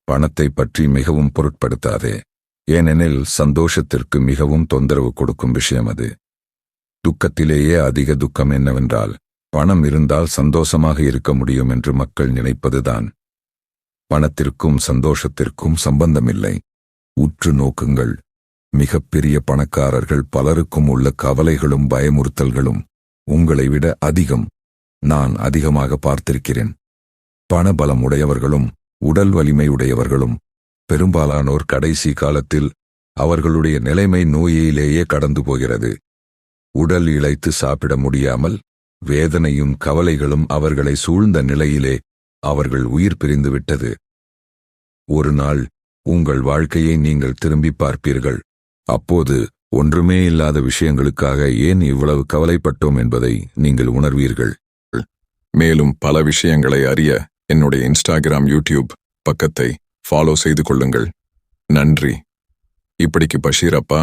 பணத்தை பற்றி மிகவும் பொருட்படுத்தாதே, ஏனெனில் சந்தோஷத்திற்கு மிகவும் தொந்தரவு கொடுக்கும் விஷயம் அது. துக்கத்திலேயே அதிக துக்கம் என்னவென்றால், பணம் இருந்தால் சந்தோஷமாக இருக்க முடியும் என்று மக்கள் நினைப்பதுதான். பணத்திற்கும் சந்தோஷத்திற்கும் சம்பந்தமில்லை. உற்று நோக்குங்கள். மிகப்பெரிய பணக்காரர்கள் பலருக்கும் உள்ள கவலைகளும் பயமுறுத்தல்களும் உங்களை விட அதிகம். நான் அதிகமாக பார்த்திருக்கிறேன். பணபலம் உடையவர்களும் உடல் வலிமை உடையவர்களும் பெரும்பாலானோர் கடைசி காலத்தில் அவர்களுடைய நிலைமை நோயிலேயே கடந்து போகிறது. உடல் இளைத்து சாப்பிட முடியாமல் வேதனையும் கவலைகளும் அவர்களை சூழ்ந்த நிலையிலே அவர்கள் உயிர் பிரிந்து விட்டது. ஒரு நாள் உங்கள் வாழ்க்கையை நீங்கள் திரும்பி பார்ப்பீர்கள். அப்போது ஒன்றுமே இல்லாத விஷயங்களுக்காக ஏன் இவ்வளவு கவலைப்பட்டோம் என்பதை நீங்கள் உணர்வீர்கள். மேலும் பல விஷயங்களை அறிய என்னுடைய இன்ஸ்டாகிராம், யூடியூப் பக்கத்தை ஃபாலோ செய்து கொள்ளுங்கள். நன்றி. இப்படிக்கு பஷீர் அப்பா.